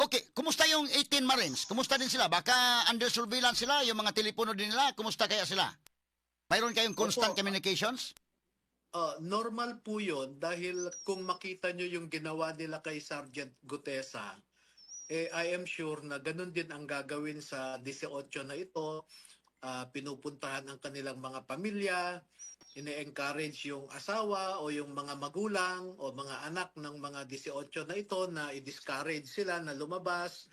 Okay, kumusta yung 18 Marines? Kumusta din sila? Baka under surveillance sila, yung mga telepono din nila, kumusta kaya sila? Mayroon kayong constant Opo, communications? normal po yun dahil kung makita nyo yung ginawa nila kay Sergeant Gutesa, I am sure na ganun din ang gagawin sa 18 na ito. Pinupuntahan ang kanilang mga pamilya, ine-encourage yung asawa o yung mga magulang o mga anak ng mga 18 na ito na i-discourage sila na lumabas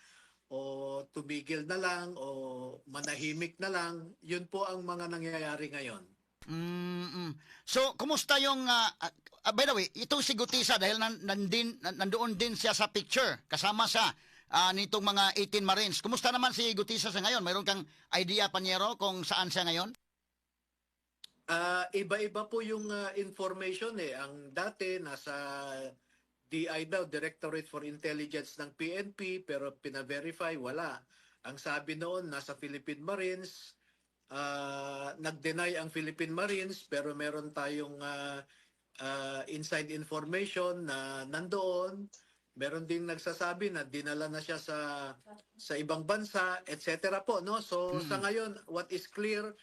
o tumigil na lang o manahimik na lang. Yun po ang mga nangyayari ngayon. Mm-mm. So, kumusta yung, by the way, itong si Gutisa, dahil nandoon din siya sa picture, kasama sa nitong mga 18 Marines. Kumusta naman si Gutisa sa ngayon? Mayroon kang idea, Panyero, kung saan siya ngayon? Iba-iba po yung information eh. Ang dati nasa DI daw, Directorate for Intelligence ng PNP, pero pina-verify, wala. Ang sabi noon, nasa Philippine Marines, nag-deny ang Philippine Marines, pero meron tayong inside information na nandoon. Meron ding nagsasabi na dinala na siya sa ibang bansa, etc. po, no? So sa ngayon, what is clear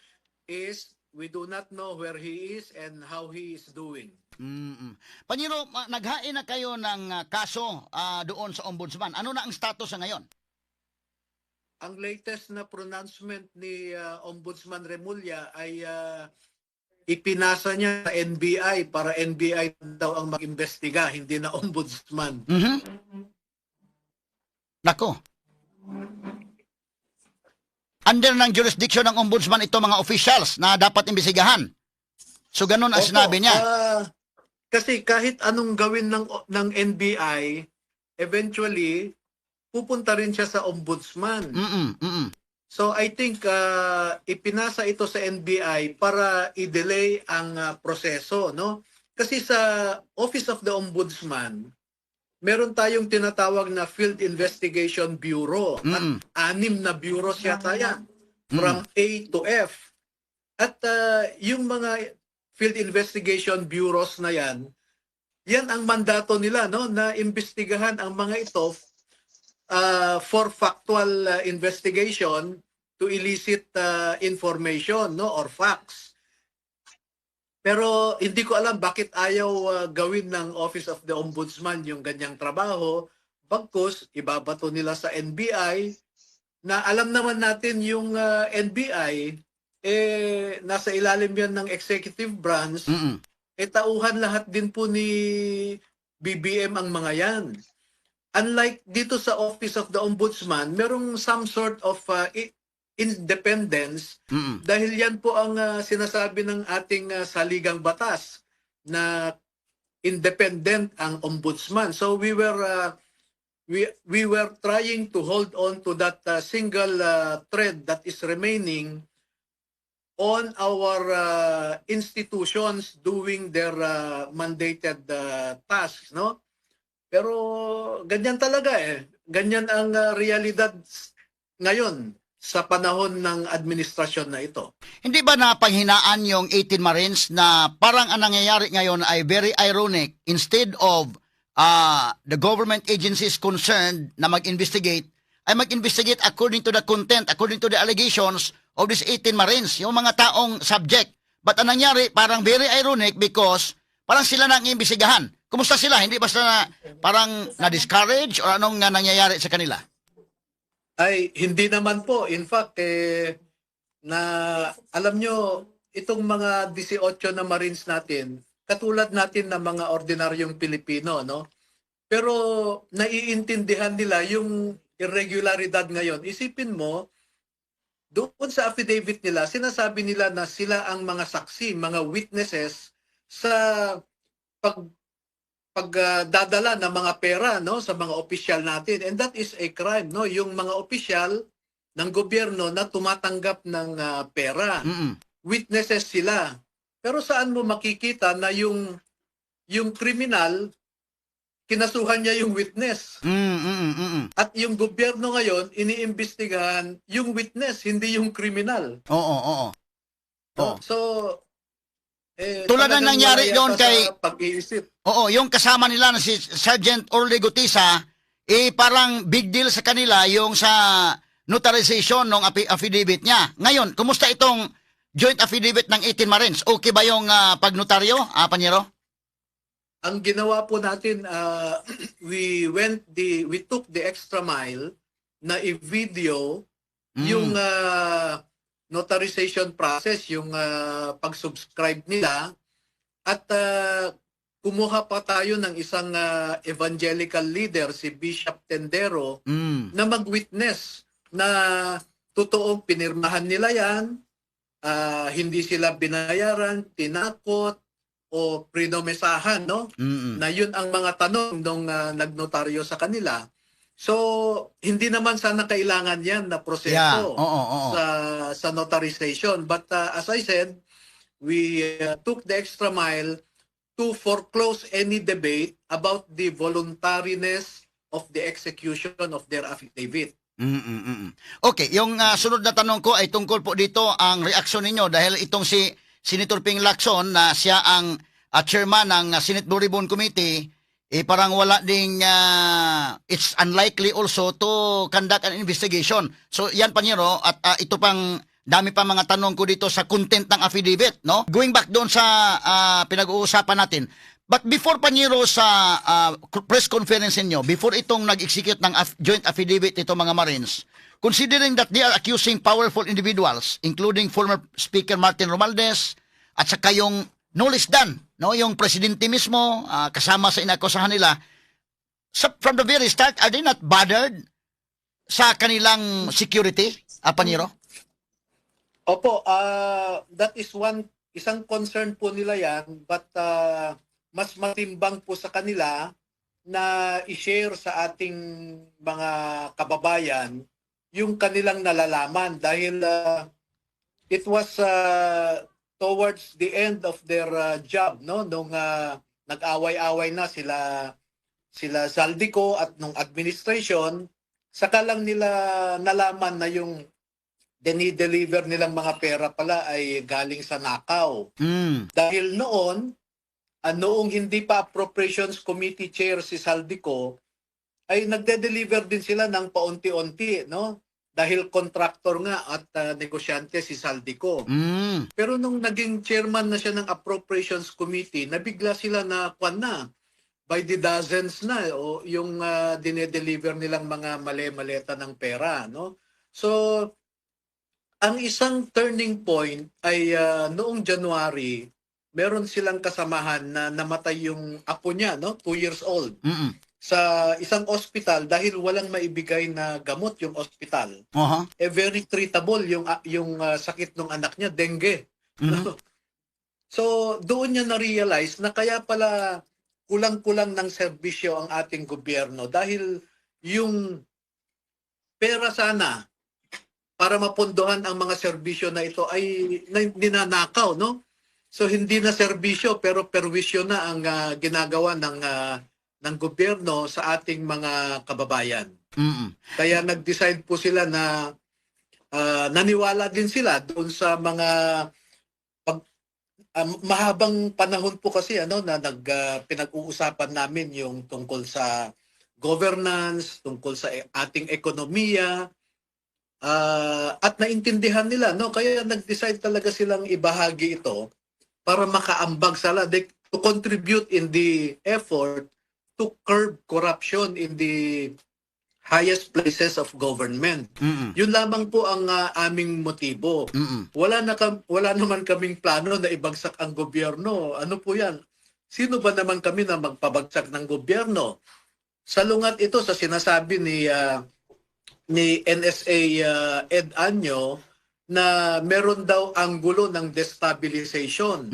is we do not know where he is and how he is doing. Mm-mm. Panyero, naghain na kayo ng kaso doon sa ombudsman. Ano na ang status sa ngayon? Ang latest na pronouncement ni Ombudsman Remulla ay ipinasa niya sa NBI para NBI daw ang mag-imbestiga, hindi na Ombudsman. Mhm. Nako. Under ng jurisdiction ng ombudsman ito mga officials na dapat imbestigahan. So ganun ang Opo, sinabi niya. Kasi kahit anong gawin ng NBI, eventually pupunta rin siya sa Ombudsman. Mm-mm. So I think ipinasa ito sa NBI para i-delay ang proseso, no? Kasi sa Office of the Ombudsman, meron tayong tinatawag na Field Investigation Bureau. Mm-mm. At 6 na bureaus yata yan, from A to F. At yung mga Field Investigation Bureaus na yan ang mandato nila, no, na imbestigahan ang mga ito for factual investigation to elicit information, no, or facts. Pero hindi ko alam bakit ayaw gawin ng Office of the Ombudsman yung ganyang trabaho. Bagkus ibabato nila sa NBI na alam naman natin yung NBI nasa ilalim yan ng executive branch. Mm-mm. Tauhan lahat din po ni BBM ang mga yan. Unlike dito sa Office of the Ombudsman, merong some sort of independence. Mm-mm. Dahil yan po ang sinasabi ng ating saligang batas na independent ang ombudsman. So we were trying to hold on to that single thread that is remaining on our institutions doing their mandated tasks, no? Pero ganyan talaga eh. Ganyan ang realidad ngayon sa panahon ng administrasyon na ito. Hindi ba napanghinaan yung 18 Marines na parang ang nangyayari ngayon ay very ironic, instead of the government agencies concerned na mag-investigate, ay mag-investigate according to the content, according to the allegations of these 18 Marines, yung mga taong subject. But ang nangyari, parang very ironic because parang sila na ang iimbestigahan. Kumusta sila? Hindi ba sila parang na-discourage o anong nangyayari sa kanila? Ay, hindi naman po. In fact, na alam nyo, itong mga 18 na Marines natin, katulad natin ng mga ordinaryong Pilipino, no? Pero naiintindihan nila yung irregularidad ngayon. Isipin mo, doon sa affidavit nila, sinasabi nila na sila ang mga saksi, mga witnesses sa pagdadala ng mga pera, no, sa mga opisyal natin, and that is a crime, no, yung mga opisyal ng gobyerno na tumatanggap ng pera. Mm-mm. Witnesses sila. Pero saan mo makikita na yung kriminal kinasuhan niya yung witness? At yung gobyerno ngayon iniimbestigahan yung witness, hindi yung kriminal. Oo. No? So Tulad ng talagang nangyari wala doon yata kay sa pag-iisip. Oo, yung kasama nila na si Sergeant Orly Gutisa, parang big deal sa kanila yung sa notarization ng affidavit niya. Ngayon, kumusta itong joint affidavit ng 18 Marines? Okay ba yung pagnotaryo, Panyero? Ang ginawa po natin, we took the extra mile na i-video yung notarization process, yung pag-subscribe nila, at kumuha pa tayo ng isang evangelical leader, si Bishop Tendero, na mag-witness na totoong pinirmahan nila yan, hindi sila binayaran, tinakot, o prinomesahan, no? Na yun ang mga tanong nung nagnotaryo sa kanila. So, hindi naman sana kailangan yan na proseso sa notarization. But as I said, we took the extra mile to foreclose any debate about the voluntariness of the execution of their affidavit. Okay, yung sunod na tanong ko ay tungkol po dito ang reaksyon ninyo dahil itong si Senator Ping Lacson na siya ang chairman ng Senate Blue Ribbon Committee, parang wala ding, it's unlikely also to conduct an investigation. So yan Panyero, at ito pang dami pa mga tanong ko dito sa content ng affidavit, no? Going back doon sa pinag-uusapan natin. But before Panyero sa press conference niyo, before itong nag-execute ng joint affidavit ito mga Marines, considering that they are accusing powerful individuals, including former Speaker Martin Romualdez, at saka yung no less than, no, yung presidente mismo, kasama sa inakusahan nila, from the very start, are they not bothered sa kanilang security, Panyero? Opo, that is isang concern po nila yan, but mas matimbang po sa kanila na i-share sa ating mga kababayan yung kanilang nalalaman dahil it was towards the end of their job, no, nung nag-away-away na sila Zaldico at nung administration, saka lang nila nalaman na yung dinideliver nilang mga pera pala ay galing sa nakaw. Dahil noong hindi pa Appropriations Committee Chair si Zaldico, ay nagde-deliver din sila ng paunti-unti, no? Dahil contractor nga at negosyante si Zaldico. Pero nung naging chairman na siya ng Appropriations Committee, nabigla sila na by the dozens na o yung dinedeliver nilang mga mali-maleta ng pera, no? So ang isang turning point ay noong January, meron silang kasamahan na namatay yung apo niya, no? 2 years old. Sa isang ospital dahil walang maibigay na gamot yung ospital. Very treatable yung sakit ng anak niya, dengue. So doon niya na-realize na kaya pala kulang-kulang ng serbisyo ang ating gobyerno dahil yung pera sana para mapondohan ang mga serbisyo na ito ay ninanakaw, no? So hindi na serbisyo pero perwisyo na ang ginagawa ng gobyerno sa ating mga kababayan. Kaya nag-decide po sila na naniwala din sila doon sa mga mahabang panahon po kasi na pinag-uusapan namin yung tungkol sa governance, tungkol sa ating ekonomiya, at naintindihan nila, no? Kaya nag-decide talaga silang ibahagi ito para makaambag sila, to contribute in the effort to curb corruption in the highest places of government. Yun lamang po ang aming motibo. Wala naman kaming plano na ibagsak ang gobyerno. Ano po yan? Sino ba naman kami na magpabagsak ng gobyerno? Salungat ito sa sinasabi ni NSA Ed Anyo na meron daw anggulo ng destabilization.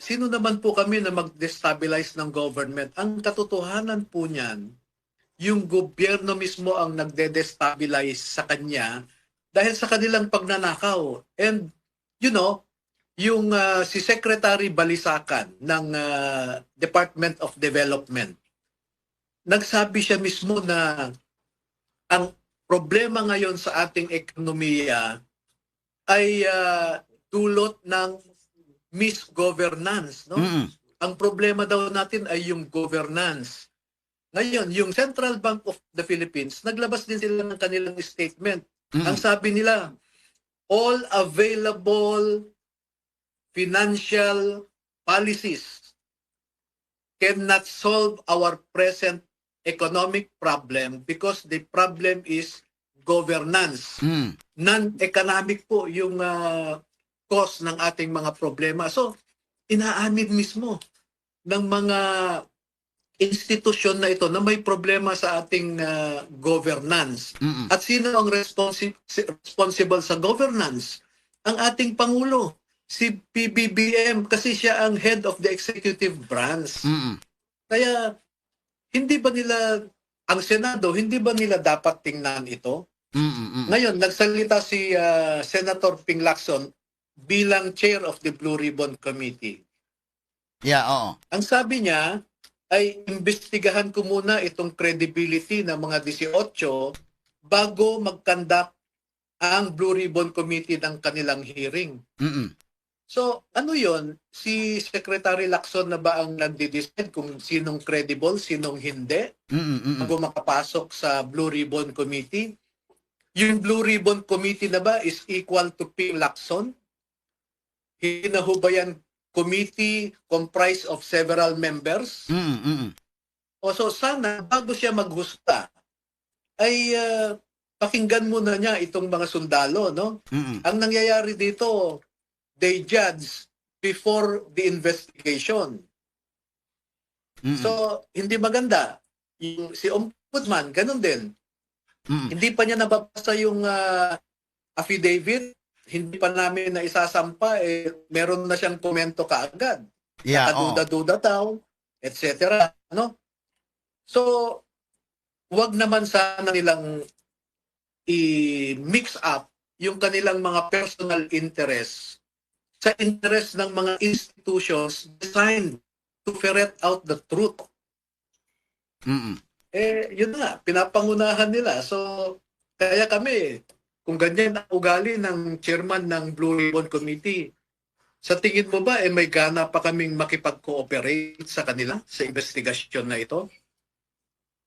Sino naman po kami na mag-destabilize ng government? Ang katotohanan po niyan, yung gobyerno mismo ang nagde-destabilize sa kanya dahil sa kanilang pagnanakaw. And, yung si Secretary Balisacan ng Department of Development, nagsabi siya mismo na ang problema ngayon sa ating ekonomiya ay dulot ng misgovernance, no? Ang problema daw natin ay yung governance. Ngayon, yung Central Bank of the Philippines, naglabas din sila ng kanilang statement. Mm. Ang sabi nila, all available financial policies cannot solve our present economic problem because the problem is governance. Mm. Non-economic po yung cause ng ating mga problema. So, inaamin mismo ng mga institusyon na ito na may problema sa ating governance. Mm. At sino ang responsible sa governance? Ang ating Pangulo, si PBBM, kasi siya ang head of the executive branch. Mm. Kaya, hindi ba nila, ang Senado, hindi ba nila dapat tingnan ito? Mm. Ngayon, nagsalita si Senator Ping Lacson bilang chair of the Blue Ribbon Committee. Yeah, oo. Ang sabi niya ay imbestigahan ko muna itong credibility ng mga 18 bago mag-conduct ang Blue Ribbon Committee ng kanilang hearing. Mm. So, ano yon? Si Secretary Lacson na ba ang nagde-decide kung sinong credible, sinong hindi Mm. bago makapasok sa Blue Ribbon Committee? Yung Blue Ribbon Committee na ba is equal to Ping Lacson? Hinahubayan committee comprised of several members. Mm. O so sana bago siya maghusga ay pakinggan muna niya itong mga sundalo, no? Mm. Ang nangyayari dito, they judge before the investigation. Mm. So hindi maganda. Yung si Ombudsman ganun din. Mm. Hindi pa niya nababasa yung affidavit, hindi pa namin na isasampa, meron na siyang komento kaagad. Yeah, oo. Nakaduda-duda daw, etc. Ano? So, wag naman sana nilang i-mix up yung kanilang mga personal interests sa interest ng mga institutions designed to ferret out the truth. Mm. Yun na, pinapangunahan nila. So, kaya kami, kung ganyan ang ugali ng chairman ng Blue Ribbon Committee, sa tingin mo ba may gana pa kaming makipag-cooperate sa kanila sa investigasyon na ito?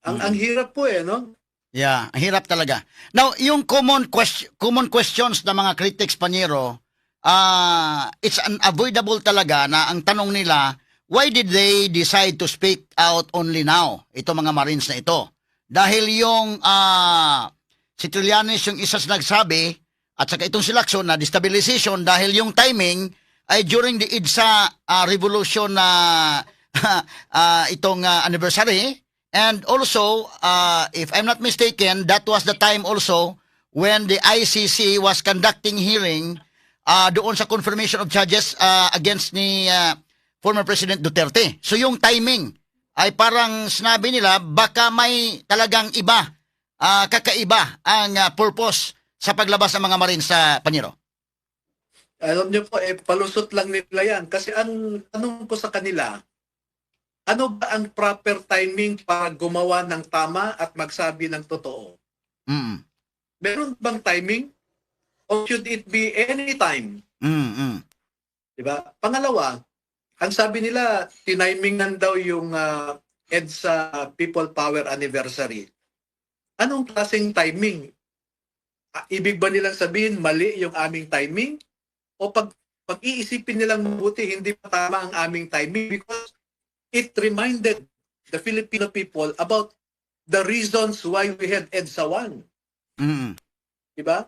Ang hirap po no? Yeah, ang hirap talaga. Now, yung common questions ng mga critics, Panyero, it's unavoidable talaga na ang tanong nila, why did they decide to speak out only now? Ito mga Marines na ito. Dahil yung si Trillanes yung isa sa nagsabi, at saka itong si Lacson na destabilization dahil yung timing ay during the EDSA revolution na itong anniversary. And also, if I'm not mistaken, that was the time also when the ICC was conducting hearing doon sa confirmation of charges against ni former President Duterte. So yung timing ay parang sinabi nila baka may talagang iba, kakaiba ang purpose sa paglabas ng mga Marines sa Panyero. Alam niyo po, palusot lang nila yan. Kasi ang tanong ko sa kanila, ano ba ang proper timing para gumawa ng tama at magsabi ng totoo? Mm. Meron bang timing? Or should it be any time? Mm. Diba? Pangalawa, ang sabi nila, tinimingan daw yung EDSA People Power Anniversary. Anong klaseng timing? Ibig ba nilang sabihin mali yung aming timing? O pag-iisipin nilang mabuti, hindi pa tama ang aming timing because it reminded the Filipino people about the reasons why we had EDSA 1. Mm. Diba?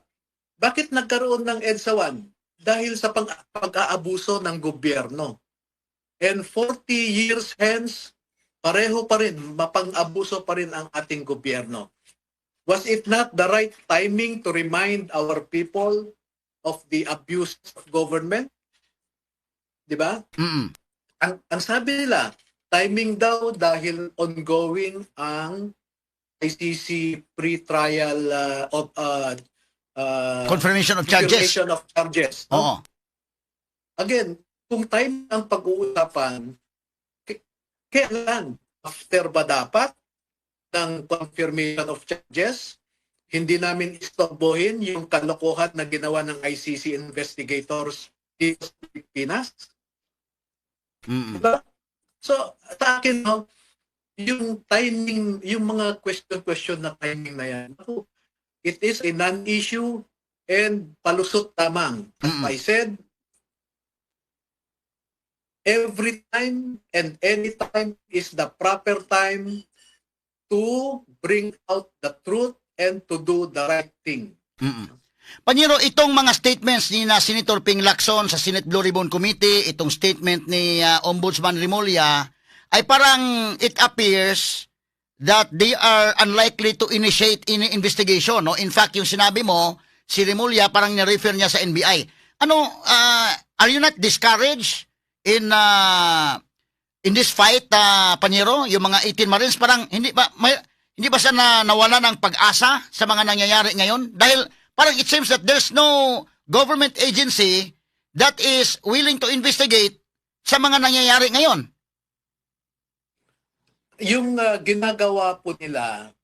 Bakit nagkaroon ng EDSA 1? Dahil sa pag-aabuso ng gobyerno. And 40 years hence, pareho pa rin, mapang-abuso pa rin ang ating gobyerno. Was it not the right timing to remind our people of the abuse of government? Diba? Mm. Ang sabi nila, timing daw dahil ongoing ang ICC pre-trial Confirmation of charges. confirmation of charges. No? Oo. Again, kung time ang pag-uusapan, kailan? After ba dapat ng confirmation of charges? Hindi namin istorbohin yung kalokohan na ginawa ng ICC investigators dito sa Pilipinas. Mm. Diba? So, sa akin, no, yung timing, yung mga question na timing na yan, ako, it is a non-issue and palusot lamang. As Mm-mm. I said, every time and any time is the proper time to bring out the truth and to do the right thing. Mm-mm. Panyero, itong mga statements ni na Senator Ping Lacson sa Senate Blue Ribbon Committee, itong statement ni Ombudsman Remulla, ay parang it appears that they are unlikely to initiate any investigation. No? In fact, yung sinabi mo, si Remulla parang ni-refer niya sa NBI. Ano, are you not discouraged in this fight, Panyero? Yung mga 18 Marines, parang hindi ba siya nawala ng pag-asa sa mga nangyayari ngayon? Dahil parang it seems that there's no government agency that is willing to investigate sa mga nangyayari ngayon. Yung ginagawa po nila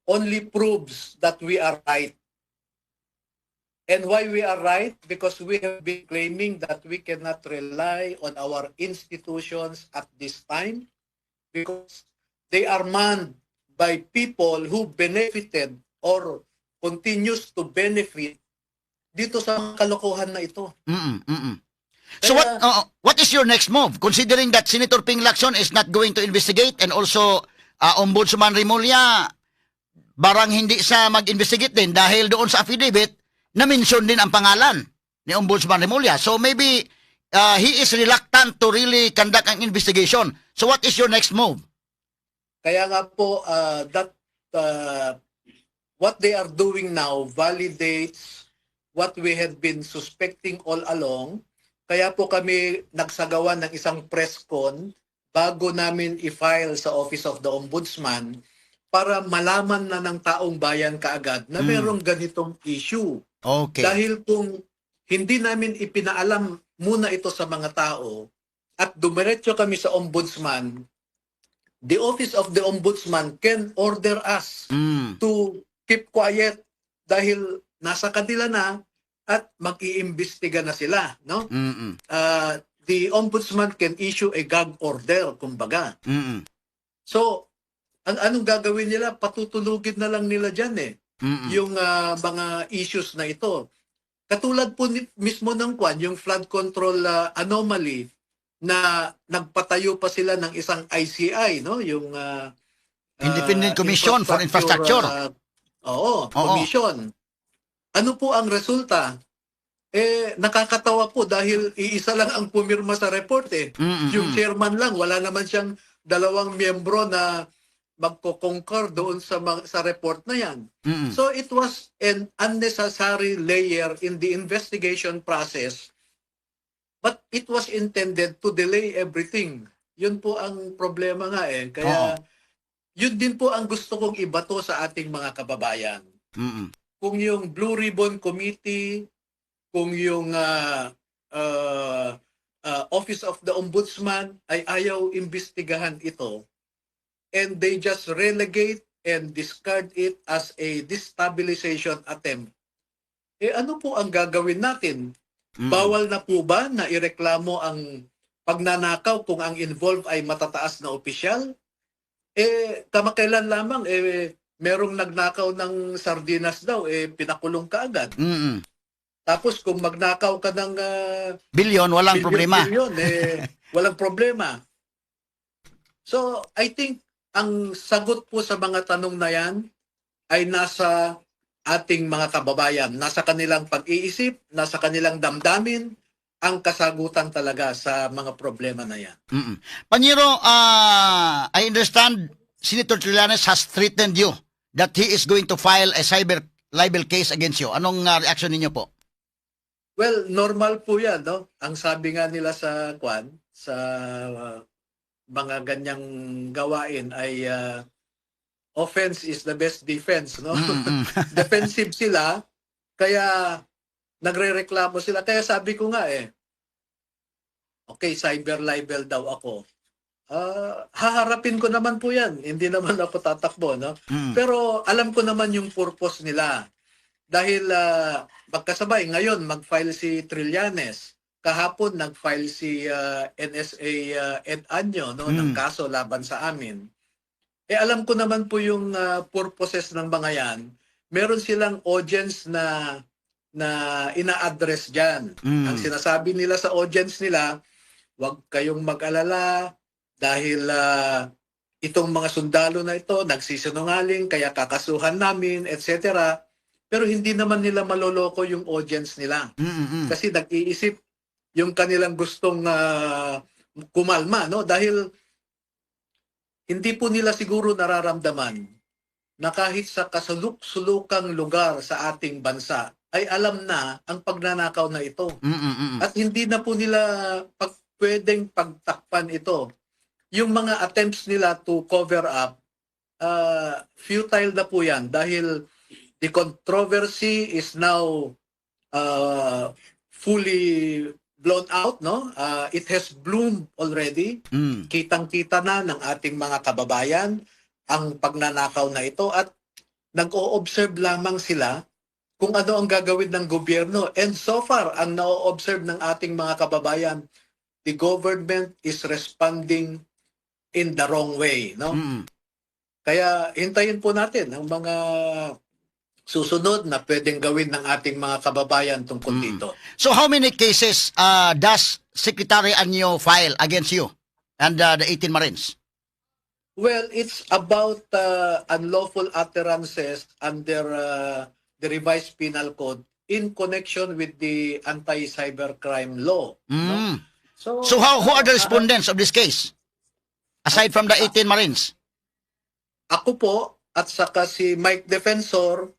only proves that we are right. And why we are right? Because we have been claiming that we cannot rely on our institutions at this time because they are manned by people who benefited or continues to benefit dito sa kalokohan na ito. So what is your next move? Considering that Senator Ping Lacson is not going to investigate and also Ombudsman Remulla barang hindi siya mag-investigate din dahil doon sa affidavit na-mention din ang pangalan ni Ombudsman Remulla. So maybe he is reluctant to really conduct an investigation. So what is your next move? Kaya nga po what they are doing now validates what we had been suspecting all along. Kaya po kami nagsagawa ng isang press con bago namin i-file sa Office of the Ombudsman para malaman na ng taong bayan kaagad na mayroong ganitong issue. Okay. Dahil kung hindi namin ipinaalam muna ito sa mga tao at dumiretso kami sa Ombudsman, the Office of the Ombudsman can order us to keep quiet dahil nasa kanila na at mag-iimbestiga na sila, no? The Ombudsman can issue a gag order, kumbaga. So, anong gagawin nila? Patutulugin na lang nila dyan yung mga issues na ito. Katulad po mismo ng yung flood control anomaly na nagpatayo pa sila ng isang ICI, no? Yung Independent Commission for Infrastructure. commission. Ano po ang resulta? Nakakatawa po dahil iisa lang ang pumirma sa report Yung chairman lang, wala naman siyang dalawang miyembro na magko-concur doon sa report na yan. So it was an unnecessary layer in the investigation process, but it was intended to delay everything. Yun po ang problema nga Kaya yun din po ang gusto kong ibato sa ating mga kababayan. Kung yung Blue Ribbon Committee, kung yung Office of the Ombudsman ay ayaw imbestigahan ito, and they just relegate and discard it as a destabilization attempt, ano po ang gagawin natin? Bawal na po ba na ireklamo ang pagnanakaw kung ang involved ay matataas na opisyal? Kamakailan lamang, merong nagnakaw ng sardinas daw, pinakulong ka agad. Tapos kung magnakaw ka ng bilyon, walang problema. Walang problema. So, I think ang sagot po sa mga tanong na yan ay nasa ating mga kababayan, nasa kanilang pag-iisip, nasa kanilang damdamin, ang kasagutan talaga sa mga problema na yan. Panyero, I understand Senator Trillanes has threatened you that he is going to file a cyber libel case against you. Anong reaction ninyo po? Well, normal po yan, no? Ang sabi nga nila sa mga ganyang gawain ay offense is the best defense, no? Defensive sila, kaya nagrereklamo sila. Kaya sabi ko nga okay, cyber libel daw ako. Haharapin ko naman po yan. Hindi naman ako tatakbo, no? Pero alam ko naman yung purpose nila. Dahil magkasabay, ngayon mag-file si Trillanes. Kahapon nag-file si NSA Ed Año, no, ng kaso laban sa amin. alam ko naman po yung purposes ng mga yan. Meron silang audience na ina-address diyan. Ang sinasabi nila sa audience nila, huwag kayong mag-alala dahil itong mga sundalo na ito nagsisinungaling kaya kakasuhan namin, etc. Pero hindi naman nila maloloko yung audience nila. Kasi nag-iisip yung kanilang gustong kumalma, no? Dahil hindi po nila siguro nararamdaman na kahit sa kasuluk-sulukang lugar sa ating bansa ay alam na ang pagnanakaw na ito. At hindi na po nila pwedeng pagtakpan ito. Yung mga attempts nila to cover up, futile na po yan dahil the controversy is now fully blown out, no? It has bloomed already. Kitang-kita na ng ating mga kababayan ang pagnanakaw na ito at nag-o-observe lamang sila kung ano ang gagawin ng gobyerno. And so far, ang na-o-observe ng ating mga kababayan, the government is responding in the wrong way, no? Kaya hintayin po natin ang mga susunod na pwedeng gawin ng ating mga kababayan tungkol dito. So how many cases does Secretary Anyo file against you and the 18 Marines? Well, it's about unlawful utterances under the revised penal code in connection with the anti-cybercrime law. No? So who are the respondents of this case? Aside from the 18 Marines? Ako po at saka si Mike Defensor,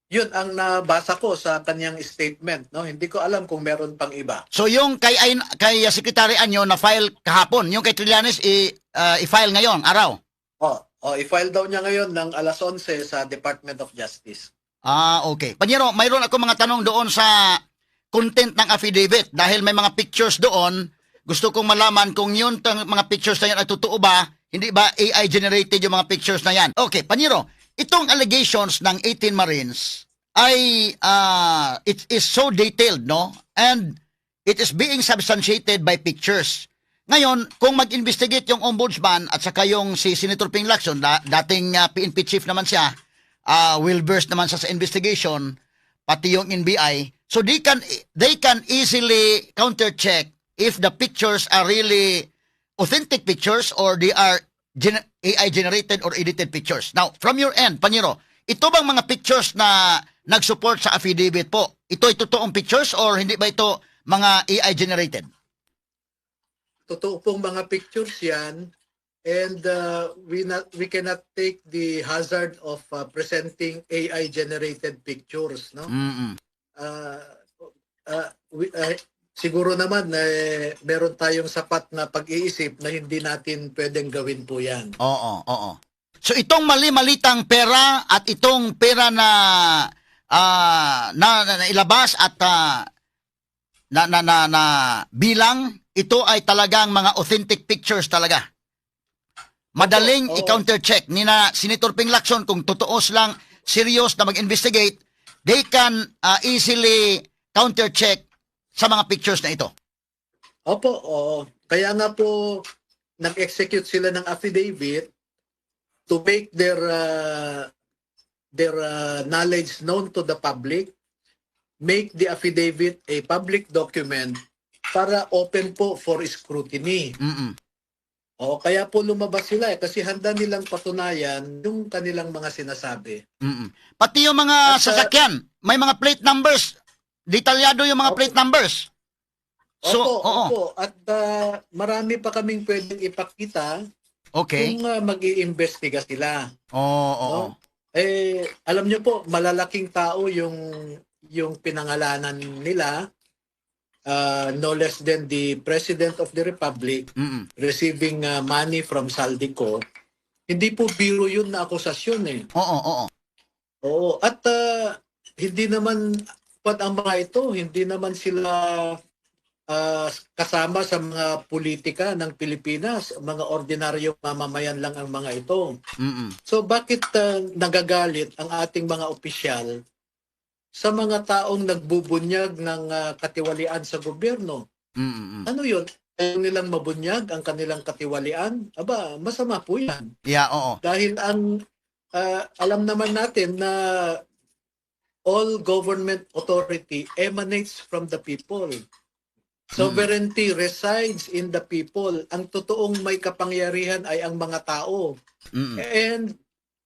yun ang nabasa ko sa kanyang statement. No? Hindi ko alam kung meron pang iba. So yung kay Secretary Anyo na file kahapon, yung kay Trillanes i-file ngayon, araw? I-file daw niya ngayon ng alas 11 sa Department of Justice. Okay. Panyero, mayroon ako mga tanong doon sa content ng affidavit dahil may mga pictures doon. Gusto kong malaman kung yun mga pictures na yan ay totoo ba, hindi ba AI generated yung mga pictures na yan. Okay, Panyero, itong allegations ng 18 Marines ay it is so detailed, no? And it is being substantiated by pictures. Ngayon, kung mag-investigate yung ombudsman at saka yung si Senator Ping Lacson, dating PNP chief naman siya, well-versed naman sa investigation, pati yung NBI, so they can easily counter-check if the pictures are really authentic pictures or they are AI-generated or edited pictures. Now, from your end, Panyero, ito bang mga pictures na nag-support sa affidavit po? Ito ay totoong pictures or hindi ba ito mga AI-generated? Totoo pong mga pictures yan and we cannot take the hazard of presenting AI-generated pictures. No? Siguro naman meron tayong sapat na pag-iisip na hindi natin pwedeng gawin po yan. Oo. So itong mali-malitang pera at itong pera na ilabas at na bilang, ito ay talagang mga authentic pictures talaga. Madaling i-counter-check ni na Senator Ping Lacson kung totoo lang serious na mag-investigate, they can easily counter-check sa mga pictures na ito. Opo, kaya nga po nag-execute sila ng affidavit to make their knowledge known to the public, make the affidavit a public document para open po for scrutiny. Kaya po lumabas sila kasi handa nilang patunayan yung kanilang mga sinasabi. Pati yung mga sasakyan, may mga plate numbers. Detalyado yung mga plate numbers. So, opo. At marami pa kaming pwedeng ipakita kung mag-iimbestiga sila. No? Alam niyo po, malalaking tao yung pinangalanan nila, no less than the President of the Republic receiving money from Saldico. Hindi po biro yun na akusasyon eh. Oo. At hindi naman ang mga ito, hindi naman sila kasama sa mga politika ng Pilipinas. Mga ordinaryong mamamayan lang ang mga ito. So bakit nagagalit ang ating mga opisyal sa mga taong nagbubunyag ng katiwalian sa gobyerno? Ano yun? ayaw nilang mabunyag ang kanilang katiwalian, aba, masama po yan. Yeah, oo. Dahil alam naman natin na all government authority emanates from the people. Sovereignty resides in the people. Ang totoong may kapangyarihan ay ang mga tao. Mm-mm. And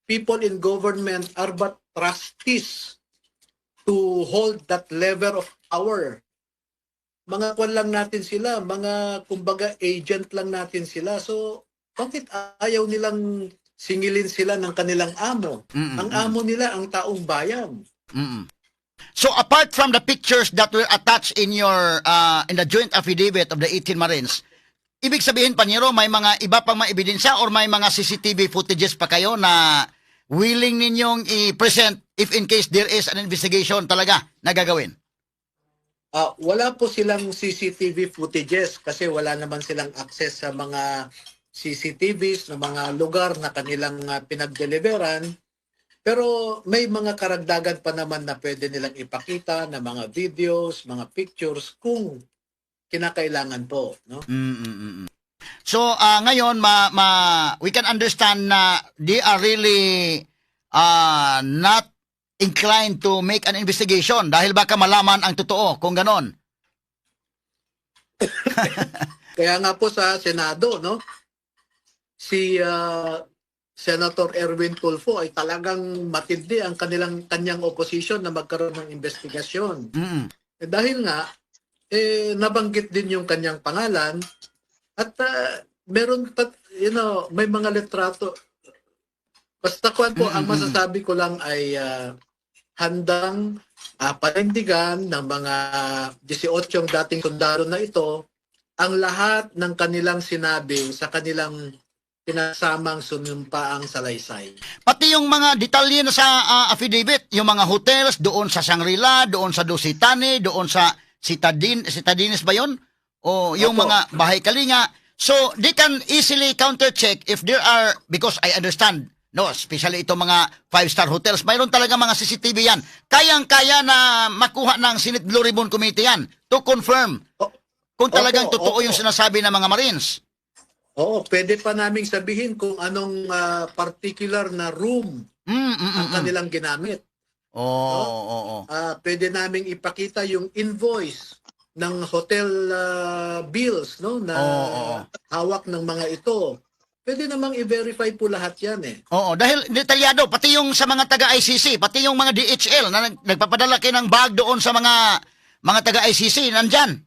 people in government are but trustees to hold that level of power. Mga kwan lang natin sila, mga kumbaga agent lang natin sila. So, bakit ayaw nilang singilin sila ng kanilang amo? Mm-mm. Ang amo nila ang taong bayan. Mm-mm. So apart from the pictures that were attached in your in the joint affidavit of the 18 Marines, ibig sabihin Panyero, may mga iba pang mga ebidensya or may mga CCTV footages pa kayo na willing ninyong i-present if in case there is an investigation talaga na gagawin? Wala po silang CCTV footages kasi wala naman silang access sa mga CCTVs ng mga lugar na kanilang pinag-deliveran. Pero may mga karagdagan pa naman na pwede nilang ipakita na mga videos, mga pictures kung kinakailangan po, no? So ngayon we can understand na they are really not inclined to make an investigation dahil baka malaman ang totoo kung ganon. Kaya nga po sa Senado, no? Si Senator Erwin Tulfo ay talagang matindi ang kanyang opposition na magkaroon ng investigasyon. Dahil nga nabanggit din yung kanyang pangalan at meron pa, may mga litrato. Basta kuwan po, ang masasabi ko lang ay handang panindigan ng mga 18 dating sundalo na ito ang lahat ng kanilang sinabi sa kanilang pinasamang sunumpaang salaysay. Pati yung mga detalye na sa affidavit, yung mga hotels doon sa Shangri-La, doon sa Dusitani, doon sa Citadines ba yun? O yung Opo. mga bahay kalinga. So, they can easily counter-check if there are, because I understand, no, especially itong mga 5-star hotels, mayroon talaga mga CCTV yan. Kayang-kaya na makuha ng Senate Blue Ribbon Committee yan to confirm kung talagang Opo, totoo opo. yung sinasabi ng mga Marines. Oo, pwede pa naming sabihin kung anong particular na room ang kanilang ginamit. Oo. Pwede naming ipakita yung invoice ng hotel bills, no, na hawak ng mga ito. Pwede namang i-verify po lahat yan eh. Oo, dahil detalyado, pati yung sa mga taga-ICC, pati yung mga DHL na nagpapadala kayo ng bag doon sa mga taga-ICC, nandyan.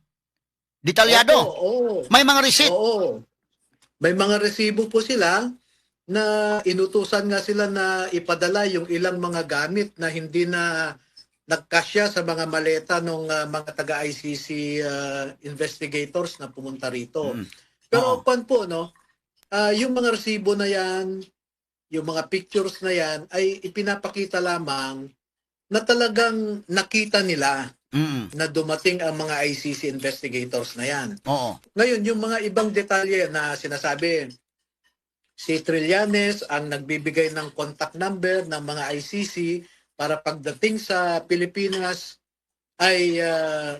Detalyado. Oo. May mga receipt. Oo. May mga resibo po sila na inutusan nga sila na ipadala yung ilang mga gamit na hindi na nagkasya sa mga maleta ng mga taga-ICC investigators na pumunta rito. Pero pan po, no, yung mga resibo na yan, yung mga pictures na yan, ay ipinapakita lamang na talagang nakita nila na dumating ang mga ICC investigators na yan. Oo. Ngayon, yung mga ibang detalye na sinasabi, si Trillanes ang nagbibigay ng contact number ng mga ICC para pagdating sa Pilipinas ay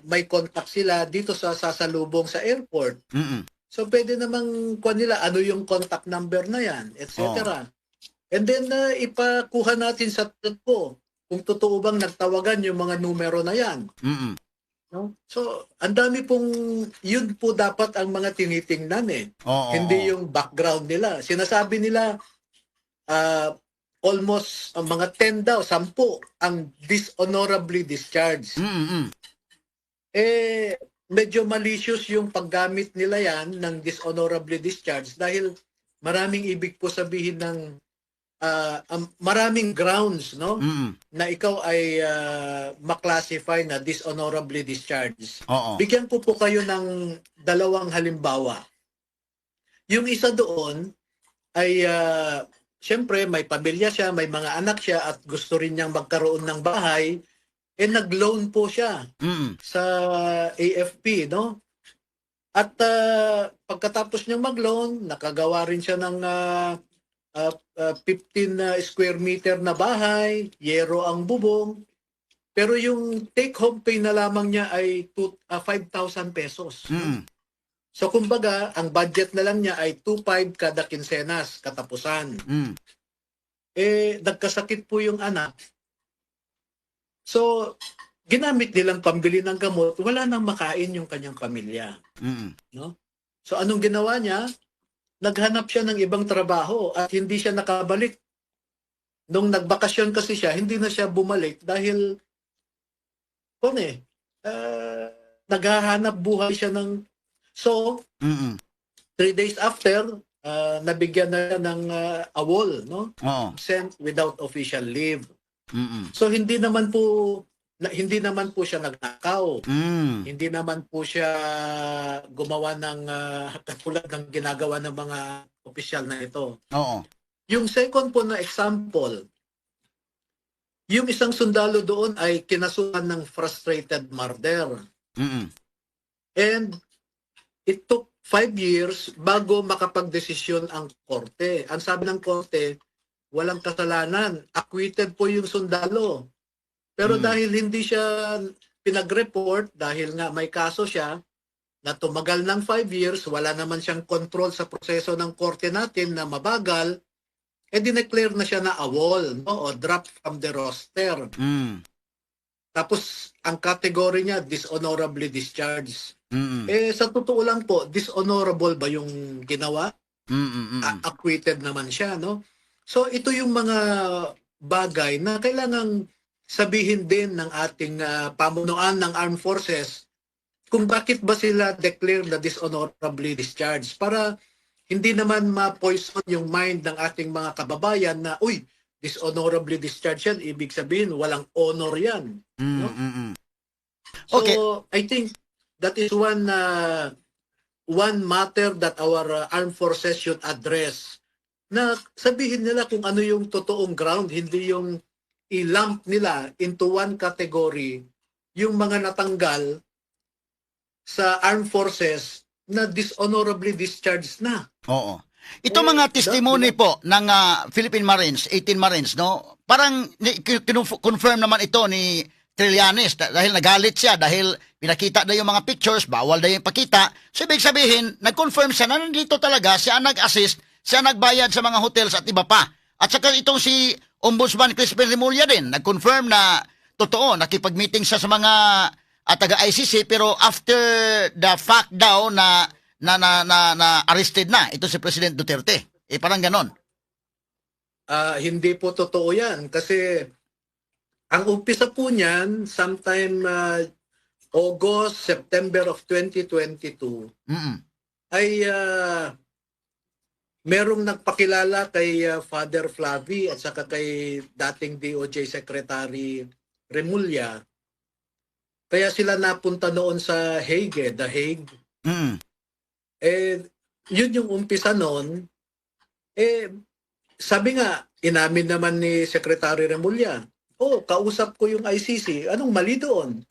may contact sila dito sa sasalubong sa airport. So pwede namang kuha nila ano yung contact number na yan, etc. And then ipakuha natin sa po kung totoo bang nagtawagan yung mga numero na yan. No? So, ang dami pong, yun po dapat ang mga tinitingnan eh. Hindi yung background nila. Sinasabi nila, almost ang mga 10 daw, 10 ang dishonorably discharged. Medyo malicious yung paggamit nila yan ng dishonorably discharged dahil maraming ibig po sabihin ng maraming grounds, no, na ikaw ay maklasify na dishonorably discharged. Bigyan ko po kayo ng 2 halimbawa. Yung isa doon ay siyempre may pamilya siya, may mga anak siya at gusto rin niyang magkaroon ng bahay, nag-loan po siya sa AFP, no? At pagkatapos niyang mag-loan, nakagawa rin siya ng 15 square meter na bahay, yero ang bubong. Pero yung take home pay na lamang niya ay 5,000 pesos. So kumbaga, ang budget na lang niya ay 2.5 kada kinsenas, katapusan. Mm. Nagkasakit po yung anak. So, ginamit nilang pambili ng gamot, wala nang makain yung kanyang pamilya. Mm. No? So anong ginawa niya? Naghanap siya ng ibang trabaho at hindi siya nakabalik. Nung nagbakasyon kasi siya, hindi na siya bumalik dahil naghahanap buhay siya ng... So, Mm. 3 days after, nabigyan na siya ng awol, no? Oo. Sent without official leave. Mm. So hindi naman po siya nagnakaw. Mm. Hindi naman po siya gumawa ng katulad ng ginagawa ng mga opisyal na ito. Oo. Yung second po na example, yung isang sundalo doon ay kinasuhan ng frustrated murder. Mm. And it took 5 years bago makapagdesisyon ang korte. Ang sabi ng korte, walang kasalanan. Acquitted po yung sundalo. Pero dahil hindi siya pinag-report, dahil nga may kaso siya, na tumagal ng 5 years, wala naman siyang control sa proseso ng korte natin na mabagal, dineclare na siya na awol, no? O dropped from the roster. Mm. Tapos, ang category niya, dishonorably discharged. Mm. Sa totoo lang po, dishonorable ba yung ginawa? Mm. Acquitted naman siya, no? So, ito yung mga bagay na kailangang sabihin din ng ating pamunuan ng armed forces kung bakit ba sila declare na dishonorably discharged para hindi naman ma-poison yung mind ng ating mga kababayan na, uy, dishonorably discharged yan, ibig sabihin, walang honor yan. No? Mm. So, Okay. I think that is one matter that our armed forces should address. Na sabihin nila kung ano yung totoong ground, hindi yung i-lump nila into one category yung mga natanggal sa armed forces na dishonorably discharged na. Oo. Ito mga testimony po ng Philippine Marines, 18 Marines, no? Parang confirm naman ito ni Trillanes dahil nagalit siya dahil pinakita na yung mga pictures, bawal na yung pakita. So ibig sabihin, nag-confirm siya na nandito talaga, siya nag-assist, siya nagbayad sa mga hotels at iba pa. At saka itong si Ombudsman Crispin Remulla din, nag-confirm na totoo, nakipag-meeting siya sa mga taga-ICC, pero after the fact daw na arrested na ito si President Duterte. Parang ganon. Hindi po totoo yan kasi ang umpisa po niyan sometime August, September of 2022 ay merong nagpakilala kay Father Flavi at saka kay dating DOJ Secretary Remulla. Kaya sila napunta noon sa Hague, The Hague. Yun yung umpisa noon. Sabi nga, inamin naman ni Secretary Remulla, kausap ko yung ICC. Anong mali doon?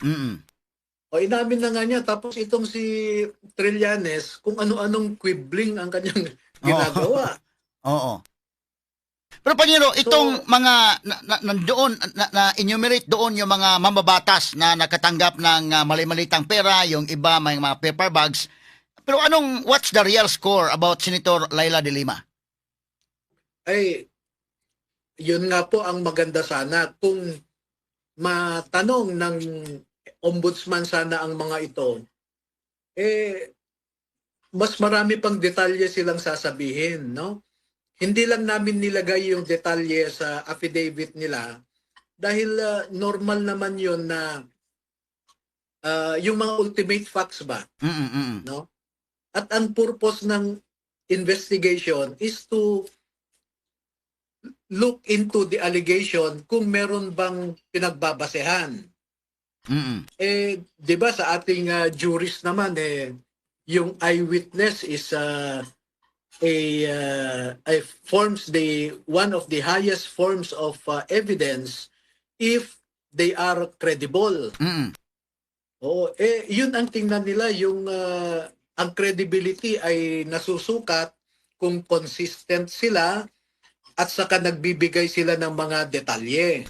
Inamin na nga niya. Tapos itong si Trillanes, kung ano-anong quibbling ang kanyang ginagawa. Oo. Pero Panyero, itong mga nandoon, na-enumerate doon yung mga mambabatas na nakatanggap ng mali-malitang pera, yung iba may mga paper bags. Pero what's the real score about Senator Laila de Lima? Yun nga po ang maganda sana. Kung matanong ng ombudsman sana ang mga ito, mas marami pang detalye silang sasabihin, no? Hindi lang namin nilagay yung detalye sa affidavit nila dahil normal naman yun na yung mga ultimate facts ba, no? At ang purpose ng investigation is to look into the allegation kung meron bang pinagbabasehan. Di ba sa ating jurist naman yung eyewitness is forms one of the highest forms of evidence if they are credible. Yun ang tingnan nila, yung ang credibility ay nasusukat kung consistent sila at saka nagbibigay sila ng mga detalye.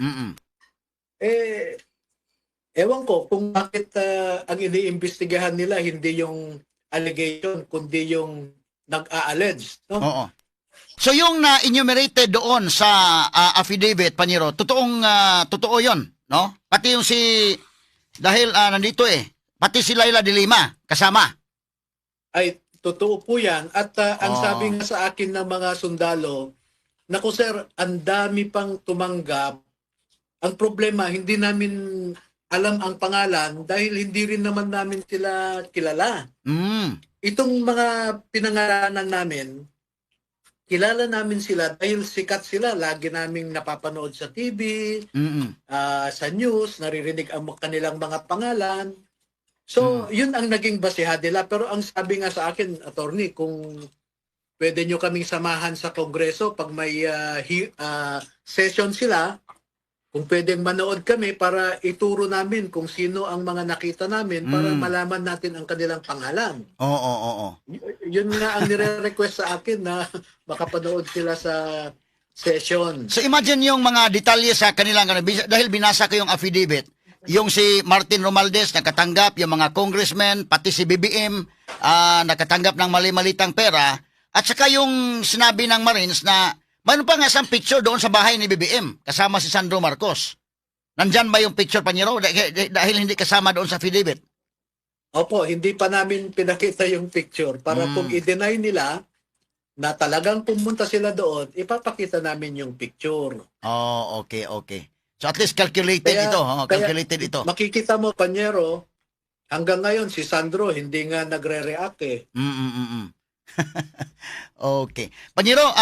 Ewan ko kung bakit ang iniimbestigahan nila hindi yung allegation, kundi yung nag-a-allege. No? Oo. So yung na-enumerated doon sa affidavit, Panyero, totoo yon, no? Pati yung dahil nandito pati si Laila de Lima, kasama. Ay, totoo po yan. At ang Oo. sabi nga sa akin ng mga sundalo, naku sir, ang dami pang tumanggap. Ang problema, hindi namin alam ang pangalan dahil hindi rin naman namin sila kilala. Mm. Itong mga pinangalanan namin, kilala namin sila dahil sikat sila. Lagi naming napapanood sa TV, Mm. sa news, naririnig ang kanilang mga pangalan. So, yun ang naging basehan nila. Pero ang sabi nga sa akin, attorney, kung pwede nyo kaming samahan sa Kongreso pag may session sila, kung pwedeng manood kami para ituro namin kung sino ang mga nakita namin para malaman natin ang kanilang pangalan. Oo. Yun nga ang nire-request sa akin na makapanood sila sa session. So imagine yung mga detalye sa kanilang, dahil binasa ko yung affidavit, yung si Martin Romualdez nakatanggap, yung mga congressmen, pati si BBM nakatanggap ng mali-malitang pera, at saka yung sinabi ng Marines na mayroon pa nga isang picture doon sa bahay ni BBM kasama si Sandro Marcos. Nandyan ba yung picture, Panyero, dahil hindi kasama doon sa affidavit? Opo, hindi pa namin pinakita yung picture para kung i-deny nila na talagang pumunta sila doon, ipapakita namin yung picture. Oh, okay. So at least calculated ito. Calculated ito. Makikita mo, Panyero, hanggang ngayon si Sandro hindi nga nagre-react eh. Okay. Panyero,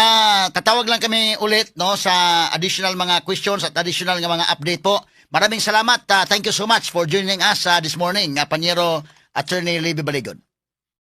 tatawag lang kami ulit no sa additional mga questions at additional nga mga update po. Maraming salamat. Thank you so much for joining us this morning, Panyero Attorney Libby Baligon.